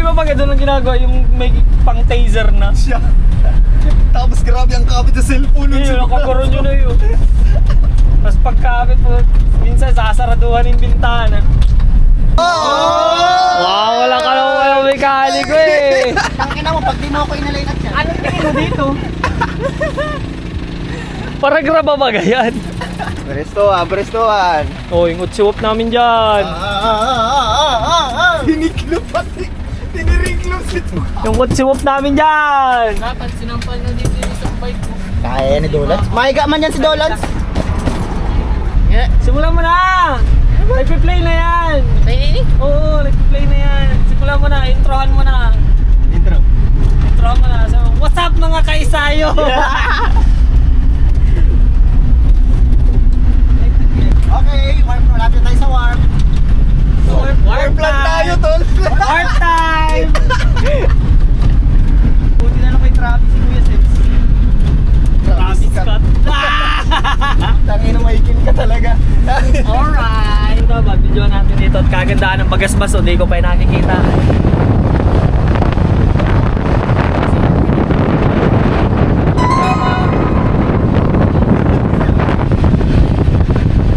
ba pag doon ang ginagawa yung may pang taser na? Siya. Tapos grabe ang kapit sa cellphone nun. Yun, nakakaroon nyo na yun. Tapos pagkapit po, minsan sasaraduhan yung bintana. Wow, wala ka lang walang mekaniko eh. Tangina mo, pag di mo ako inalinat siya. Anong tingin mo dito? Para graba ba ganyan? Prestuhan. Oh, yung utsiwap namin dyan. Tiniklop pati. Tiniriklop ito. Yung utsiwap namin dyan. Dapat sinampal na dito yung isang bike mo. Kaya ni Dolans. Mahiga man yan si Dolans. Simulan mo na! Nagpi-play na yan! Ay, Oo, nagpi-play na yan. Simulan mo na, introhan mo na. Intro. Introhan mo na. So, what's up mga kaisayo? Okay, malapit tayo sa warp. Warp lang tayo, tol. Warp time! Buti na lang kay Travis si Kuya Sets. Travis Scott. Tangin na maikin ka talaga. Alright! Ito ba, video natin dito at kagandaan ng Bagasbas o di ko pa yung nakikita.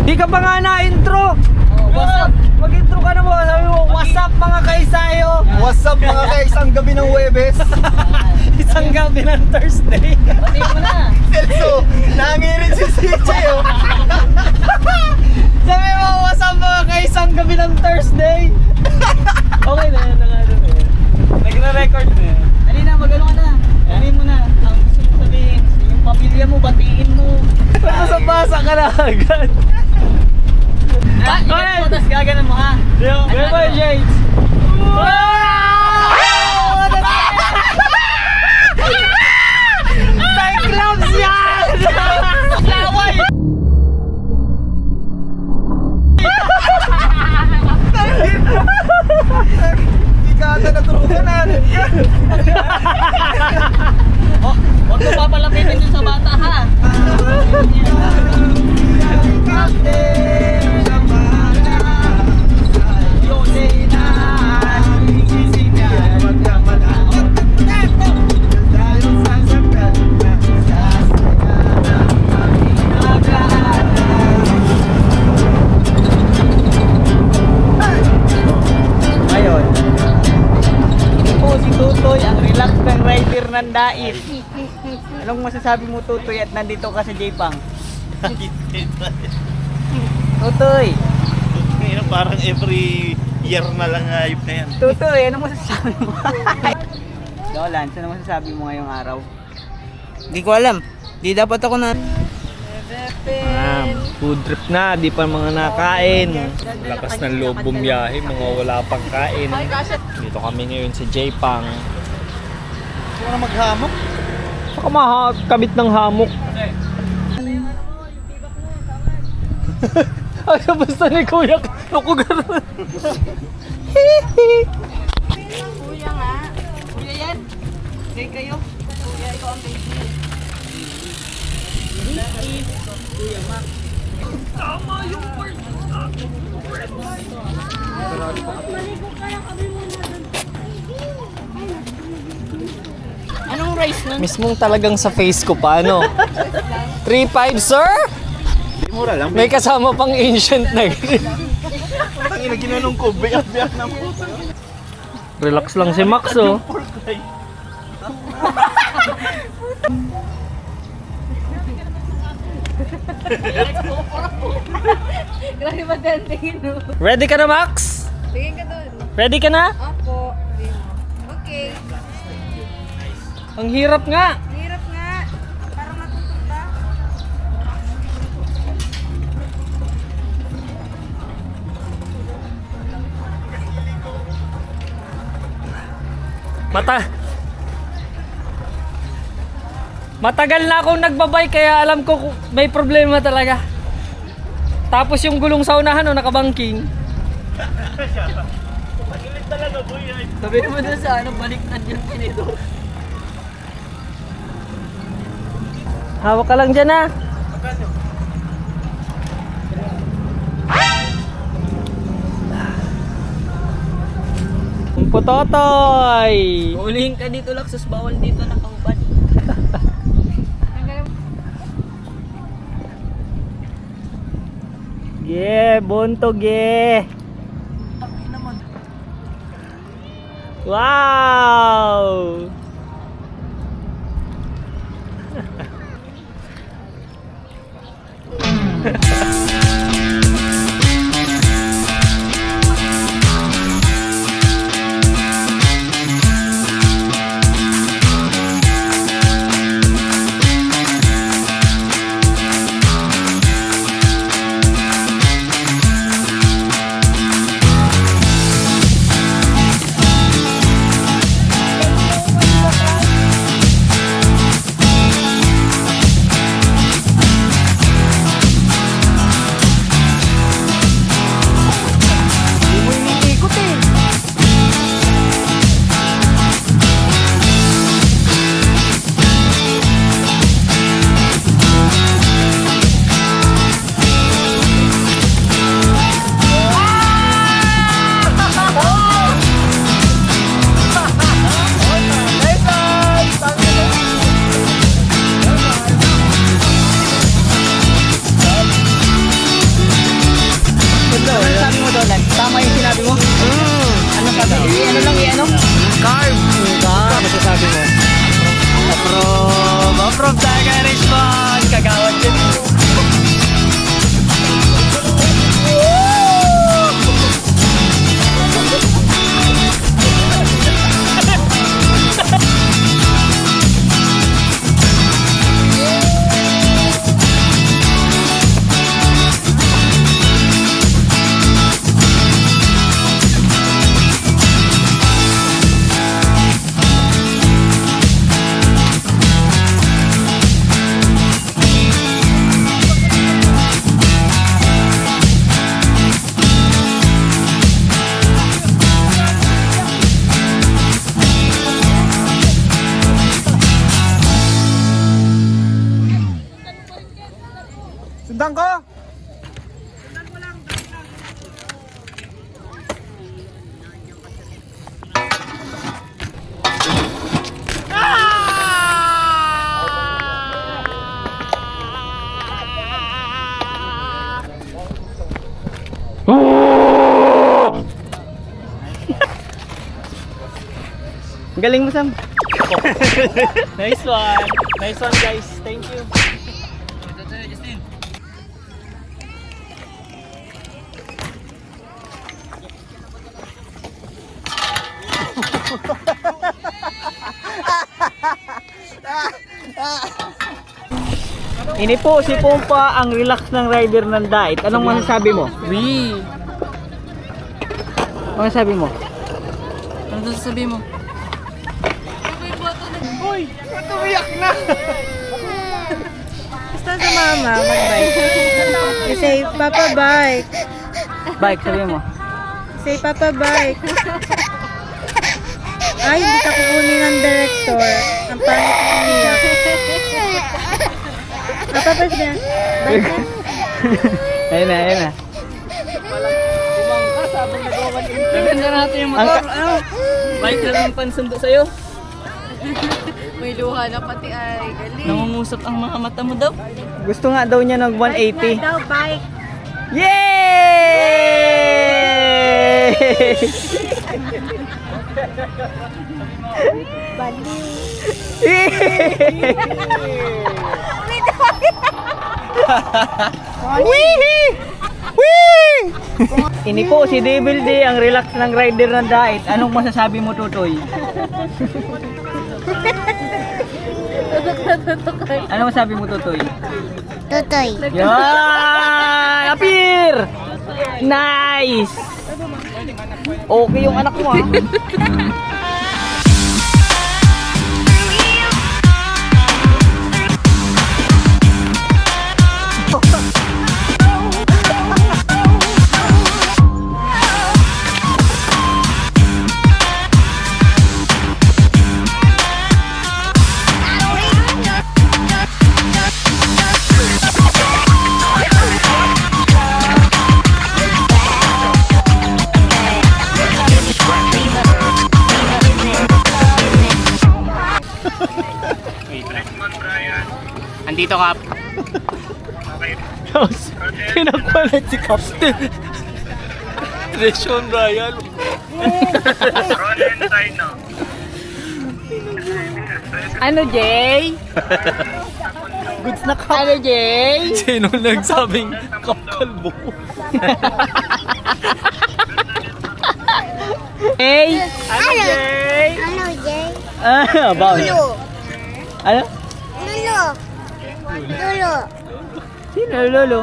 Di ka pa nga na-intro! what's up? Mag-intro ka na mo, sabi mo, what's up mga kaisayo? What's up mga kaisang gabi ng Huwebes? Isang gabi ng Thursday. Pati mo na. Celso, nangirin si CJ oh. Sabi mo, what's up mga kaisang gabi ng Thursday? Okay na yan, nagre-record na yan. Dali na, magano ka na. Dali mo na. Ang gusto mo sabihin, yung pamilya mo, batiin mo. Basa ka na agad. Ikaw mo, tas gaganan mo ha. Bye-bye, James. Wow! Cyclops yan! Laway! Ikata na turugan na. Oh, huwag mo papalapitin dun sa bata ha. Ngayon, ito si Tutoy, ang relax ng rider ng Dait. Anong masasabi mo, Tutoy, at nandito ka sa J-Pang? Tutoy! Ngayon parang every year na lang ayop na yan. Tutoy, anong masasabi mo? Dolans, anong masasabi mo ngayong araw? Hindi ko alam. Di dapat ako na... Food trip na, di pa mga nakain. Lakas ng loob bumiyahe, mga wala pang kain. Dito kami ngayon sa J-Pang. Gusto mo na maghamok? Saka makakabit ng hamok. Ay, basta ni Kuya. Naku, gano'n. Kuya nga. Kuya yan. Kay kayo. Kuya, ikaw ang baby. Kuya Mac. Tama yung word. Anong rice nun? Mismong talagang sa face ko pa, ano? 3-5, sir? Di mura lang. May kasama pang ancient na green. Ang ina ginanong ko, biyak-biyak ng puto. Relax lang si Max, oh. Grabe ba din tingin mo? Ready ka na, Max? Tingin ka doon. Ready ka na? Opo. Okay. Ang hirap nga. Hirap nga. Para matutog ba? Matagal na akong nagbabike kaya alam ko may problema talaga. Tapos yung gulong sa unahan, oh, nakabangking. Sabi mo dun sa ano, baliktad yung tinidor. Hawak ka lang dyan, ah. Putotoy! Ulihin ka dito, Laksos. Bawal dito nakaubad. Yeah, buntog yeah. Wow! Ano sabi mo doon? Tama yung sinabi mo? Ano sabi? Ano lang ano? Carb! Ano sabi mo? Approve! Approve tayo kay Richmond! Kagawad yun! Sundan ko! Galing mo, Sam. Nice one. Nice one, guys. Thank you. Ini po si Pompa, ang relax ng rider ng Dait. Anong masasabi mo? Wee! Ano masasabi mo? Ano sasabihin mo? Basta sa mama, mag-bike. Say, Papa bike. Bike, sabi mo. Say, Papa bike. Ay, hindi ka kukunin ng director. Ang pangit ng niya. Papa niya. Bike na. Ayun na, ayun na. Gaganda natin yung motor. Ano? Bike na lang pansundo sa'yo. May luha na pati ay. Galing. Nangungusap ang mga mata mo daw. Gusto nga daw niya ng 180. Bike daw, bike. Yay! Baliw. Ini po si Devil D, ang relax ng rider ng Dait. Anong masasabi mo, Tutoy? Ano masabi mo, Tutoy? Tutoy. Yan! Appear! Nice! Okay yung anak mo, ah. Andito, Kap. Pinagpalit si Captain. Deshaun Ryan. Ano, Jay? Goods na Kap. Ano, Jay? Sino nagsabing kapkalbo? Jay? Ano, Jay? Ano, Jay? Ah, bawal. Lulo. Ano? Lulo. Lulo. Sino, Lolo?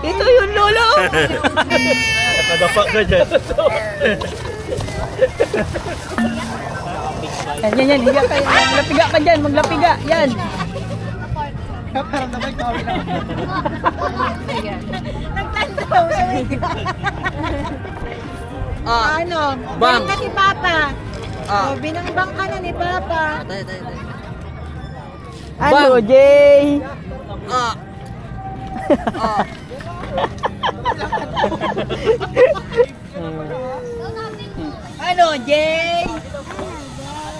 Ito yung Lolo! Nakadapa ka dyan. Yan, higa ka. Maglapiga ka dyan, maglapiga. Yan. Ano? Bang. Binang ka ni Papa. Ah. Oh, binangbang ka na ni Papa. Ano, Jay? Ano, Jay?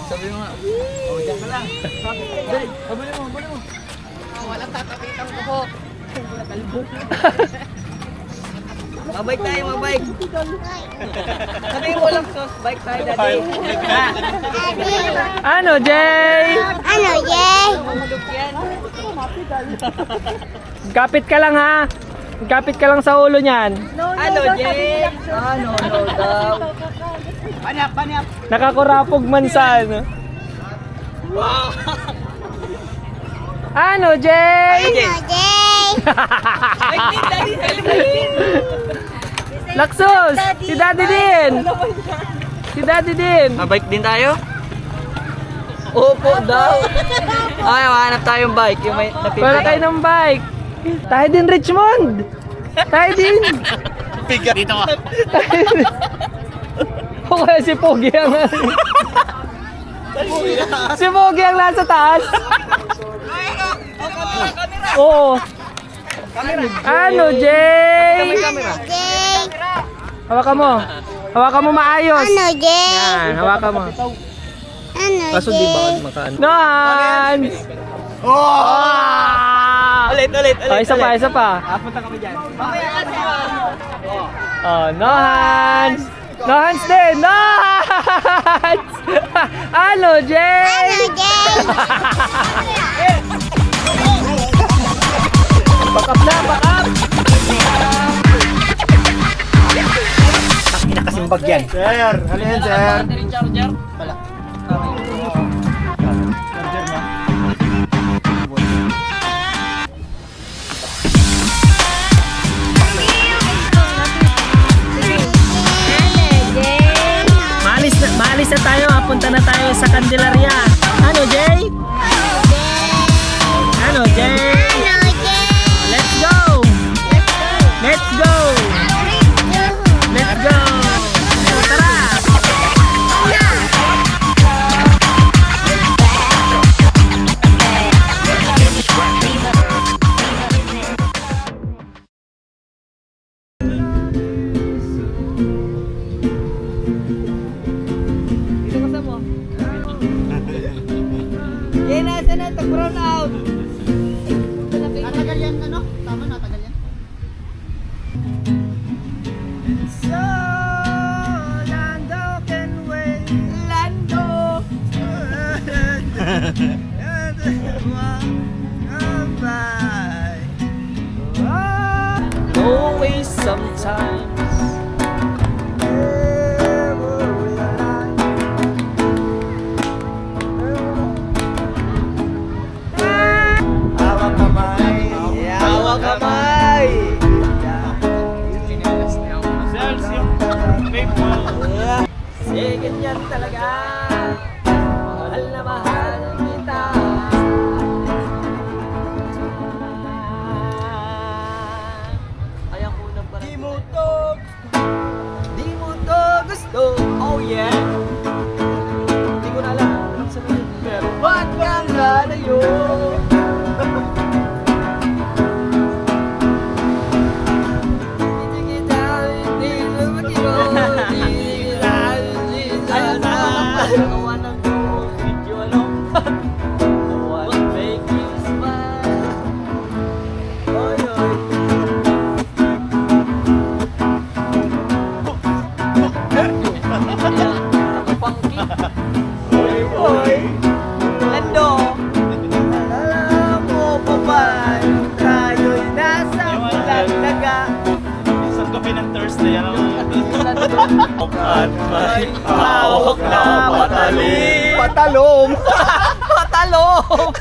Sabi mo nga. Oh, dyan ka lang. Dali, abuli mo. Walang tatapitang buhok. Mabike tayo, mabike. Sabi mo lang sos, bike tayo dati. Ano, Jay? Ano, Jay? Kapit ka lang ha. Kapit ka lang sa ulo niyan. Ano, Jay? Ano, no daw. Panyap. Nakakurapog man sa ano. Ano, Jay? Ano, Jay? Laksos! Si Daddy din! Si Daddy din! Mabike din tayo? Opo daw! Ay, hanap tayong bike. Yung may napipigay. Wala tayo ng bike! Tayo din, Richmond! Tayo din! Dito ka. O kaya si Pogi ang... si Pogi ang nasa taas! Oo! Ano, Jay? Jay? Hawakan mo. Hawakan mo maayos. Ano, Jay? Yan, hawakan mo. Ano, Kaso di ba Jay? makaano? Nans! Oh! Ulit. Oh, isa pa. Punta kami dyan. Oh, no hands! No hands din! No hands! Ano, Jay? Ano, Jay? Back up na, back up! Nakasimbag yan. Sir, ano yan, sir? Charger? Maalis na tayo, punta na tayo sa Candelaria. Ano, Jay? Ano, Jay? Ano, Jay? Let's go! Let's go! Let's go! Tara! Dito ka sa mo. Yan na, sana, tag-brown out. Natagal yan, ano? Tama, natagal yan. So, Lando can wait. Lando. Always sometimes. Hawak kamay. Hawak kamay. Sales yung PayPal. Sige, ganyan talaga. Mahal na mahal kita. Kaya unang parang di mo to gusto. Oh yeah. Hindi ko na alam kung sabihin. Pero ba't kang lalayo? Gawa ng video, ano? At may hawak na patalim. Patalong! Patalong!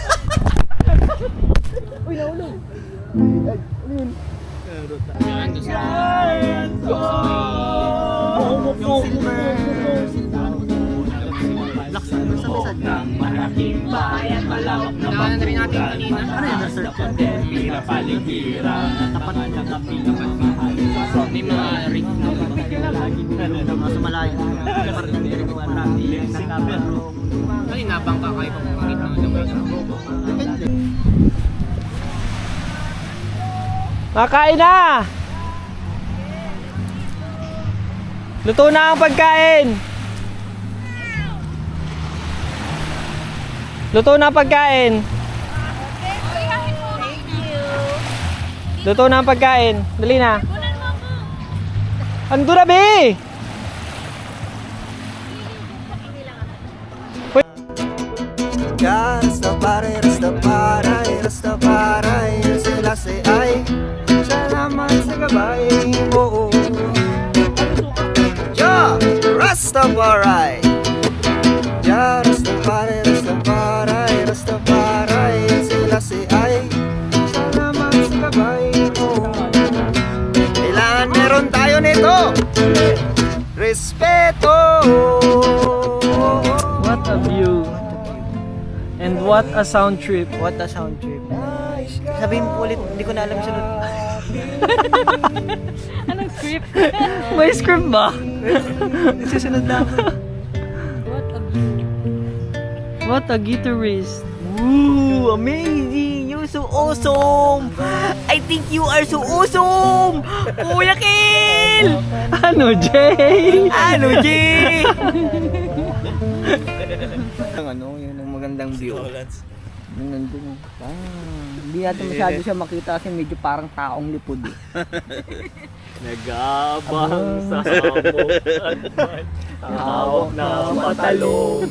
Makain na! Luto na ang pagkain! Luto na ang pagkain! Luto na ang pagkain! Dali na! Ando na, be! Rastafari, Rastafari, Rastafari, sila si ay salamat sa gabay mo. Ja, Rastafari, ja, Rastafari, Rastafari, Rastafari, sila si ay salamat sa gabay mo. Kailangan meron tayo nito, respeto. What a view! And what a sound trip! What a sound trip. Sabihin mo ulit, hindi ko na alam sunod. Anong script? May script ba? Susunod na ako. What a guitarist! Ooh, amazing! You're so awesome! I think you are so awesome! Kuya Kill! Ano, Jay? Ano, G? Ano, yun ang magandang view. Yung nandun. Hindi natin masyado siya makita kasi medyo parang taong lipod. Nagabang sa sabok at hawak na patalong.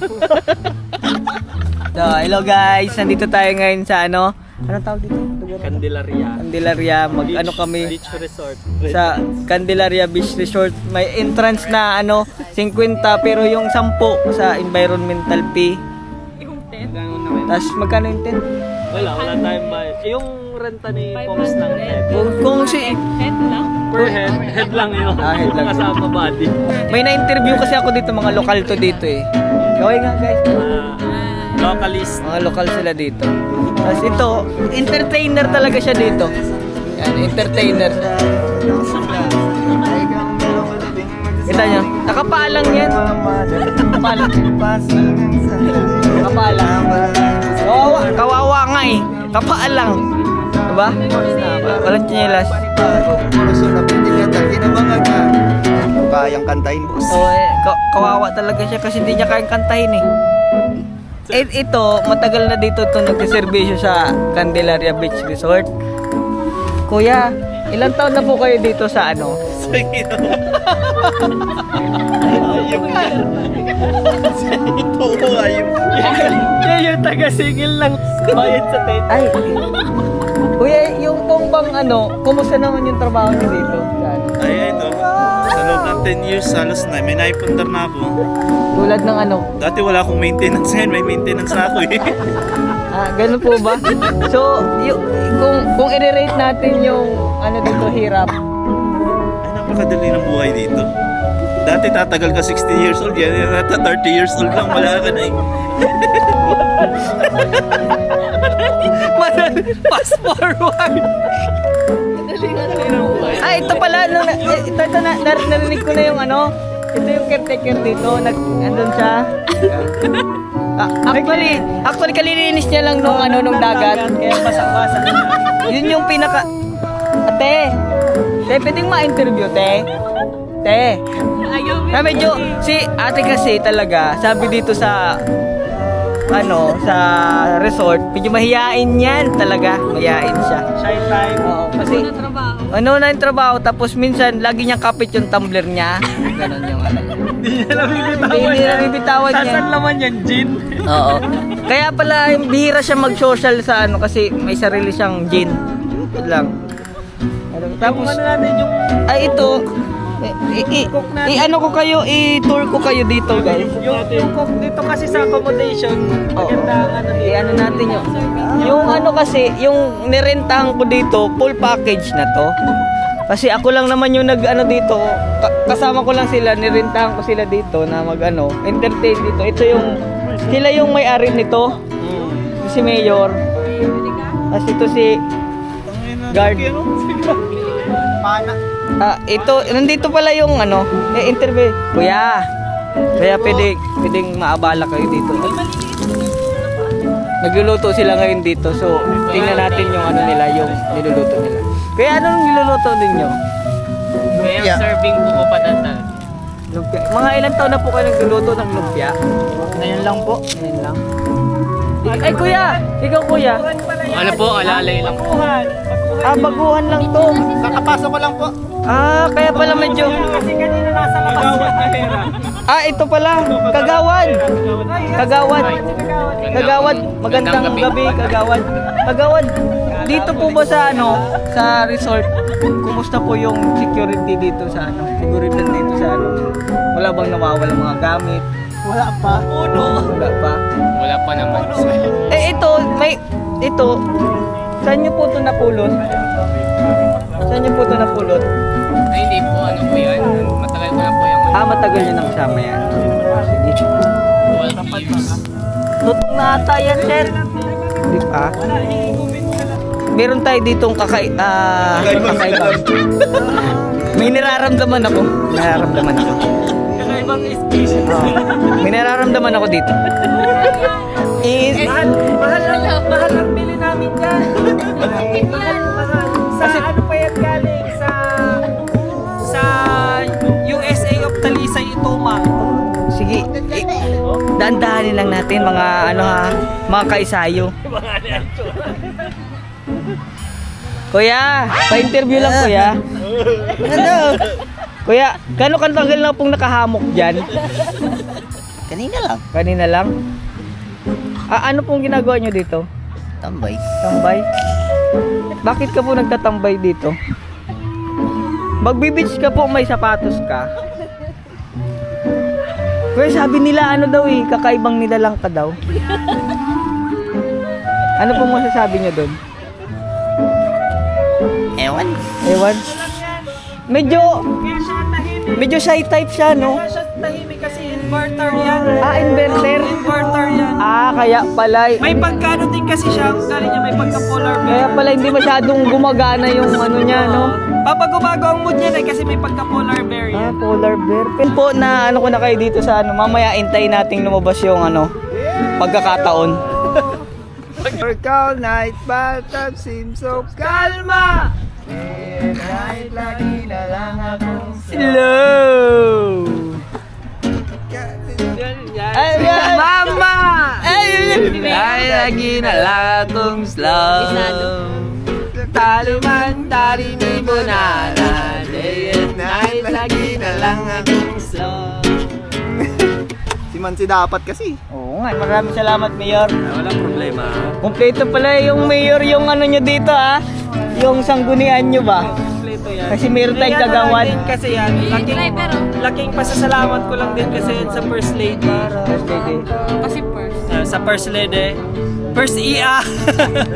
So, hello guys! Nandito tayo ngayon sa ano? Anong tawag dito? Candelaria. Candelaria. Ano kami? Beach Resort. Sa Candelaria Beach Resort. May entrance na ano, 50 pero yung 10 sa environmental fee. Yung tent. Tapos magkano yung tent? Wala tayong bayad. Yung renta ni Poms ng head. Kung si Head lang. Per head lang yun. Head lang. Kasama body. may na-interview kasi ako dito, mga lokal to dito eh. Gawin nga guys. Localist. Mga lokal sila dito. Tapos ito, entertainer talaga siya dito. Yan, entertainer. Kita nyo, nakapalang yan. Nakapalang. Nakapalang. Kawawa nga eh. Kapaalang. Diba? Walang chinelas. Kayang kantahin, boss. So, kawawa talaga siya kasi hindi niya kayang kantahin eh. Ito, matagal na dito ito nagsiservisyo sa Candelaria Beach Resort. Kuya, ilang taon na po kayo dito sa ano? Sige na. Ayun yan. Ito, ayun. Yan yung taga-singil lang bayad sa tent. Ay, kuya, yung pong bang ano, kumusta naman yung trabaho niyo dito? Ay, ito. Sa loob ng 10 years, halos na. May naipundar na ako. Tulad ng ano? Dati wala akong maintenance ngayon. May maintenance na ako eh. Ganun po ba? So, kung i-rate natin yung ano dito, hirap. Ay, napakadali ng buhay dito. Dati tatagal ka 60 years old. Yan, nata 30 years old lang. Wala ka na eh. Fast forward! Ito pala, narinig ko na yung ano, ito yung caretaker dito, andun siya. Actually, kalilinis niya lang nung ano, nung dagat. Kaya pasang-pasang. Yun yung pinaka... Ate, pwedeng ma-interview, te? Ayaw mo. Medyo, si ate kasi talaga, sabi dito sa ano, sa resort, medyo mahiyain yan talaga. Mahiyain siya. Shy time. Oo, kasi Na trabaho. ano na yung trabaho, tapos minsan lagi niyang kapit yung tumbler niya. Ganon yung ano. Hindi niya nabibitawan Hindi niya nabibitawan yan. Saan laman yan, gin? Oo. Kaya pala, bihira siya mag-social sa ano, kasi may sarili siyang gin. Yun lang. Tapos, Ano natin yung ay ito, Ano ko kayo, i-tour ko kayo dito, guys. Yung cook dito kasi sa accommodation, maganda ang ano dito. Ano natin yun. Yung ano kasi, yung nirentahan ko dito, full package na to. Kasi ako lang naman yung nag-ano dito, kasama ko lang sila, nirentahan ko sila dito na mag-ano, entertain dito. Ito yung, sila yung may-ari nito. Si Mayor. Tapos ito si guard. Ito, nandito pala yung ano, interview. Kuya, pwedeng maabala kayo dito. Nagluluto sila ngayon dito, so tingnan natin yung ano nila, yung niluluto nila. Kaya anong niluluto ninyo? Kaya serving buko panatan. Lumpia. Mga ilang taon na po kayo nagluluto ng lumpia? Ngayon lang po. Ngayon lang. Ay kuya, ikaw kuya. Ano po, alalay lang po. Baguhan lang to. Kakapasok ko lang po. Kaya pala medyo... Kasi kanina nasa labas na. Ito pala. Kagawad. Kagawad. Magandang gabi, Kagawad. Kagawad, dito po ba sa ano, sa resort, kumusta po yung security dito sa ano? Seguridad dito sa ano? Wala bang nawawala mga gamit? Wala pa. Wala pa. Wala pa naman. Ito, saan nyo po ito napulot? Saan nyo po ito napulot? Ay, hindi po. Ano po yan? Matagal ko na po yung Matagal nyo nang kasama yan. Sige. 12 years. Lutong na ata yan, sir. Hindi pa. Meron tayo ditong kakaiba. May nararamdaman ako. Kakaibang species. May nararamdaman ako dito. Mahal ang bili namin dyan. Mahal. Sa ano pa yan galing? Sa USA of Talisay, Itoma. Sige. Dahan-dahanin lang natin mga mga kaisayo. Kuya, pa-interview lang kuya. Ano? Kuya, gano'ng katagal na pong nakahamok dyan? Kanina lang? Ano pong ginagawa nyo dito? Tambay. Tambay? Bakit ka po nagtatambay dito? Magbibitch ka po, may sapatos ka. Kuya, sabi nila ano daw kakaibang nilalang ka daw. Ano pong masasabi nyo doon? Ewan. Ewan? Medyo shy type siya, no? Kaya siya tahimik kasi inverter yan. Inverter? Inverter yan. Kaya pala. May pagkano din kasi siya. Galing niya may pagka-polar bear. Kaya pala hindi masyadong gumagana yung ano niya, no? Papagubago ang mood niya kasi may pagka-polar bear yan. Polar bear. Pin po na ano ko na kayo dito sa ano, mamaya intayin nating lumabas yung ano, pagkakataon. All night, bathtub seems so kalma. Kahit lagi na lang akong Hello! Mama! Ay, lagi na lang akong slow. Taluman, tarimi mo na. Day and night, lagi na lang akong slow. Si dapat kasi. Oo nga, maraming salamat, Mayor. Walang problema. Kompleto pala yung Mayor yung ano nyo dito, yung sanggunian nyo ba? Kompleto yan. Kasi meron tayong kagawad. Din kasi yan. Laking pasasalamat ko lang din kasi yan sa First Lady. First lady. Sa First Lady. First IA.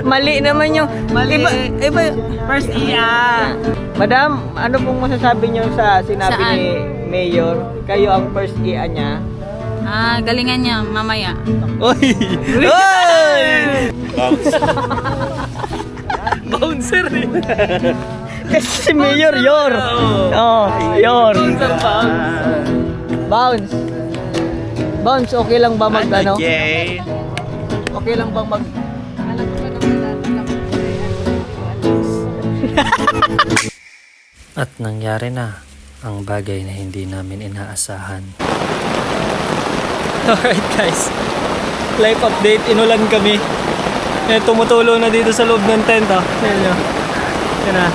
Mali naman yung... Mali. Iba, First IA. Madam, ano pong masasabi nyo sa sinabi ni Mayor? Kayo ang first IA niya. Galingan niya mamaya. Oy! Oy! Bouncer eh. Kasi si Mayor, Yor. Yor. Bounce. Bounce, okay lang ba mag ano? Okay. Okay lang ba mag... At nangyari na ang bagay na hindi namin inaasahan. Alright guys, live update, inulan kami. Tumutulo na dito sa loob ng tent. Tignan nyo. Yan na.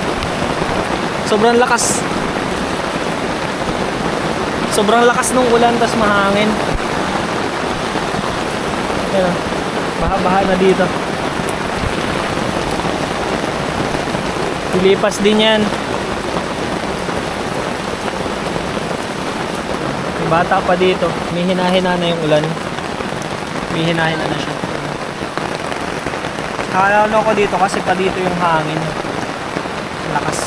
Sobrang lakas. Sobrang lakas ng ulan, tas mahangin. Yan o. Baha-baha na dito. Lilipas din yan. Bata pa dito. May hinahina na yung ulan. May hinahina na siya. Ano ko dito kasi pa dito yung hangin. Lakas.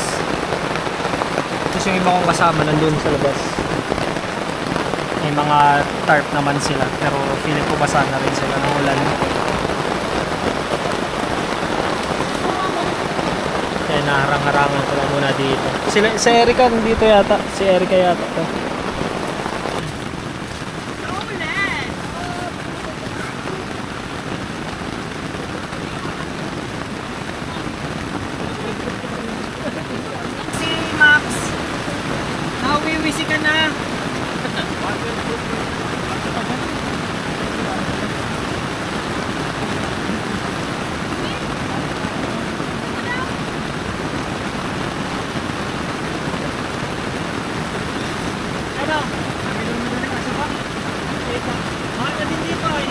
Tapos yung iba kong kasama nandun sa labas. May mga tarp naman sila. Pero feeling ko basa na rin sila ng ulan. Kaya naharang-harangan ko lang muna dito. Si Erica nandito yata. Si Erica yata to. Si Max. Nawiwisi ka na. Ano? Mahal na din dito eh.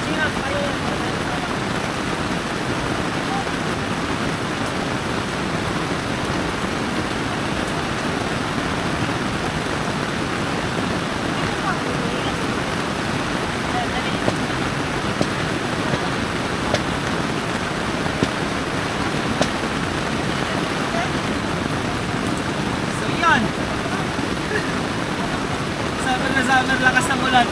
Sino? Ayun. So yun. Summer na summer, lakas ng ulan.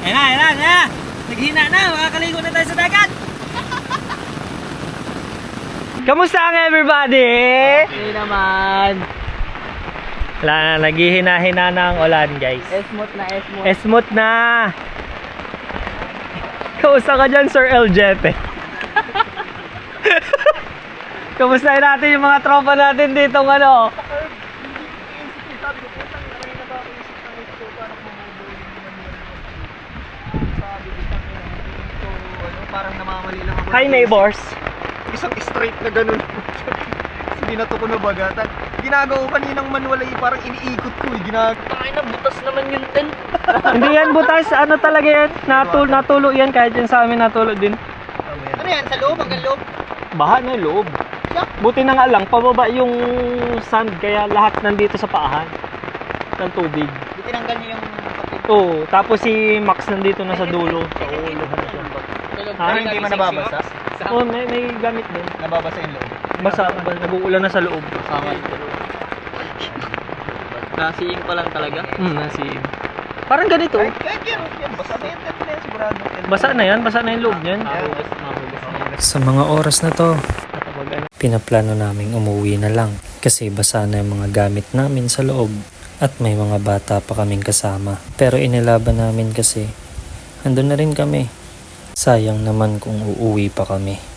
Ayan na. Naghina na, makakaligo na tayo sa dagat. Kamusta ang everybody? Okay naman. Wala na, naghihina-hina na ang ulan guys. Esmot na. Esmot na. Kamusta ka dyan, Sir El Jefe? Kamustahin natin yung mga tropa natin dito ng ano? Parang namamali lang ako. Hi neighbors. Isang straight na ganun. Hindi na to ko nabagatan. Ginagawa ko kaninang manual ay parang iniikot ko eh. Ginagawa. na, butas naman yung tent. Hindi yan butas, ano talaga yan? Natulo yan, kahit yan sa amin natulo din. Ano yan? Sa loob? Hanggang loob? Baha na yung loob. Buti na nga lang, pababa yung sand, kaya lahat nandito sa paahan ng tubig. Tinanggal niyo yung kapit. Oo, tapos si Max nandito na sa dulo, sa ulo. Pero hindi man nababasa? Oo, may gamit din. Nababasa yung loob. Basa, nag-uulan na sa loob. Nasiing pa lang talaga. Nasiing. Parang ganito. Kahit yan. Basa na yan. Sigurado. Basa na yung loob niyan. Mahugas na. Sa mga oras na to, pinaplano naming umuwi na lang kasi basa na yung mga gamit namin sa loob at may mga bata pa kaming kasama. Pero inilaban namin kasi andun na rin kami. Sayang naman kung uuwi pa kami.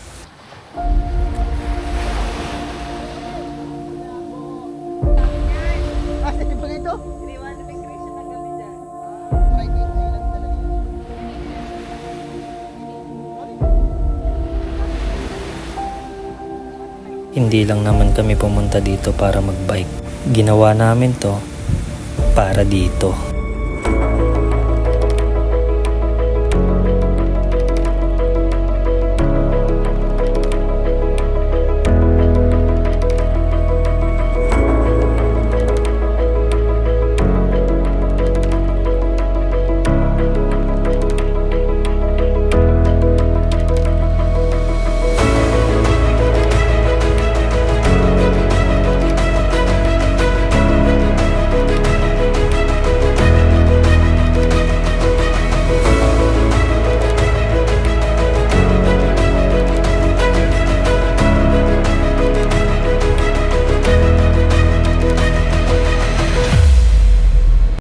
Hindi lang naman kami pumunta dito para magbike. Ginawa namin to para dito.